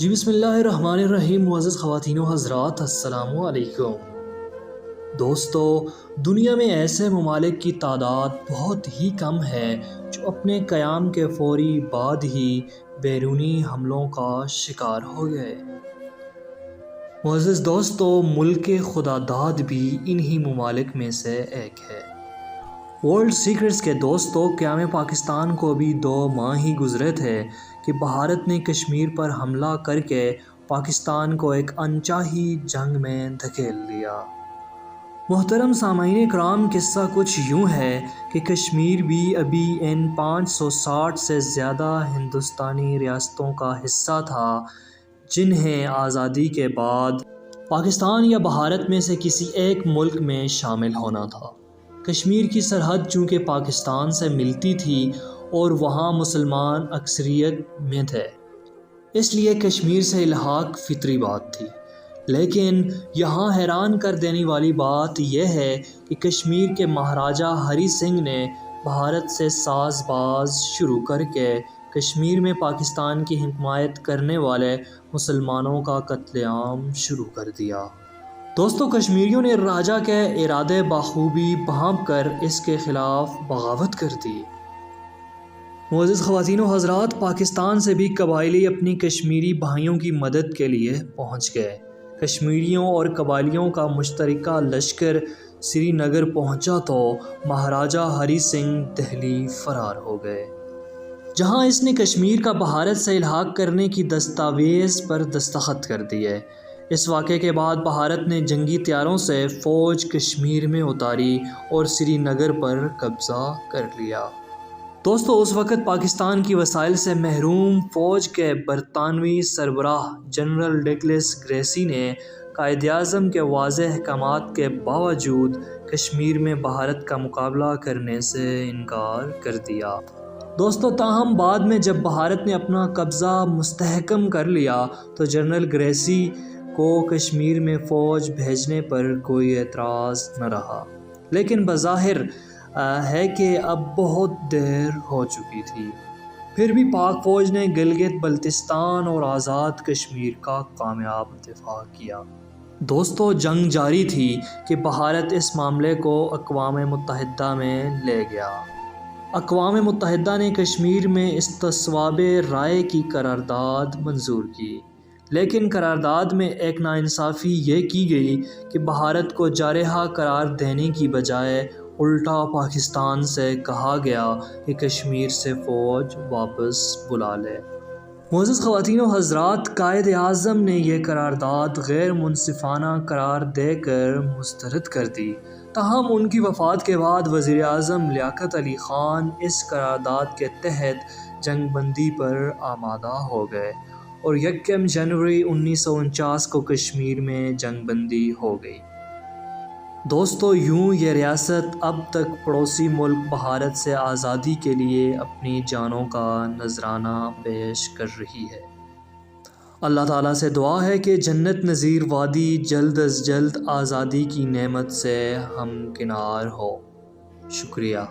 جی بسم اللہ الرحمن الرحیم۔ معزز خواتین و حضرات، السلام علیکم۔ دوستو، دنیا میں ایسے ممالک کی تعداد بہت ہی کم ہے جو اپنے قیام کے فوری بعد ہی بیرونی حملوں کا شکار ہو گئے۔ معزز دوستو، ملک خدا داد بھی انہی ممالک میں سے ایک ہے۔ ورلڈ سیکرٹس کے دوستو، قیام پاکستان کو بھی 2 ماہ ہی گزرے تھے کہ بھارت نے کشمیر پر حملہ کر کے پاکستان کو ایک انچاہی جنگ میں دھکیل دیا۔ محترم سامعین کرام، قصہ کچھ یوں ہے کہ کشمیر بھی ابھی ان 560 سے زیادہ ہندوستانی ریاستوں کا حصہ تھا جنہیں آزادی کے بعد پاکستان یا بھارت میں سے کسی ایک ملک میں شامل ہونا تھا۔ کشمیر کی سرحد چونکہ پاکستان سے ملتی تھی اور وہاں مسلمان اکثریت میں تھے، اس لیے کشمیر سے الحاق فطری بات تھی۔ لیکن یہاں حیران کر دینے والی بات یہ ہے کہ کشمیر کے مہاراجہ ہری سنگھ نے بھارت سے ساز باز شروع کر کے کشمیر میں پاکستان کی حمایت کرنے والے مسلمانوں کا قتل عام شروع کر دیا۔ دوستو، کشمیریوں نے راجہ کے ارادے بخوبی بھانپ کر اس کے خلاف بغاوت کر دی۔ معزز خواتین و حضرات، پاکستان سے بھی قبائلی اپنی کشمیری بھائیوں کی مدد کے لیے پہنچ گئے۔ کشمیریوں اور قبائلیوں کا مشترکہ لشکر سری نگر پہنچا تو مہاراجہ ہری سنگھ دہلی فرار ہو گئے، جہاں اس نے کشمیر کا بھارت سے الحاق کرنے کی دستاویز پر دستخط کر دیے۔ اس واقعے کے بعد بھارت نے جنگی طیاروں سے فوج کشمیر میں اتاری اور سری نگر پر قبضہ کر لیا۔ دوستو، اس وقت پاکستان کی وسائل سے محروم فوج کے برطانوی سربراہ جنرل ڈگلس گریسی نے قائد اعظم کے واضح احکامات کے باوجود کشمیر میں بھارت کا مقابلہ کرنے سے انکار کر دیا۔ دوستو، تاہم بعد میں جب بھارت نے اپنا قبضہ مستحکم کر لیا تو جنرل گریسی کو کشمیر میں فوج بھیجنے پر کوئی اعتراض نہ رہا، لیکن بظاہر ہے کہ اب بہت دیر ہو چکی تھی۔ پھر بھی پاک فوج نے گلگت بلتستان اور آزاد کشمیر کا کامیاب دفاع کیا۔ دوستو، جنگ جاری تھی کہ بھارت اس معاملے کو اقوام متحدہ میں لے گیا۔ اقوام متحدہ نے کشمیر میں استصواب رائے کی قرارداد منظور کی، لیکن قرارداد میں ایک ناانصافی یہ کی گئی کہ بھارت کو جارحہ قرار دینے کی بجائے الٹا پاکستان سے کہا گیا کہ کشمیر سے فوج واپس بلا لے۔ معزز خواتین و حضرات، قائد اعظم نے یہ قرارداد غیر منصفانہ قرار دے کر مسترد کر دی۔ تاہم ان کی وفات کے بعد وزیر اعظم لیاقت علی خان اس قرارداد کے تحت جنگ بندی پر آمادہ ہو گئے اور 1 جنوری 1949 کو کشمیر میں جنگ بندی ہو گئی۔ دوستو، یوں یہ ریاست اب تک پڑوسی ملک بھارت سے آزادی کے لیے اپنی جانوں کا نذرانہ پیش کر رہی ہے۔ اللہ تعالیٰ سے دعا ہے کہ جنت نظیر وادی جلد از جلد آزادی کی نعمت سے ہمکنار ہو۔ شکریہ۔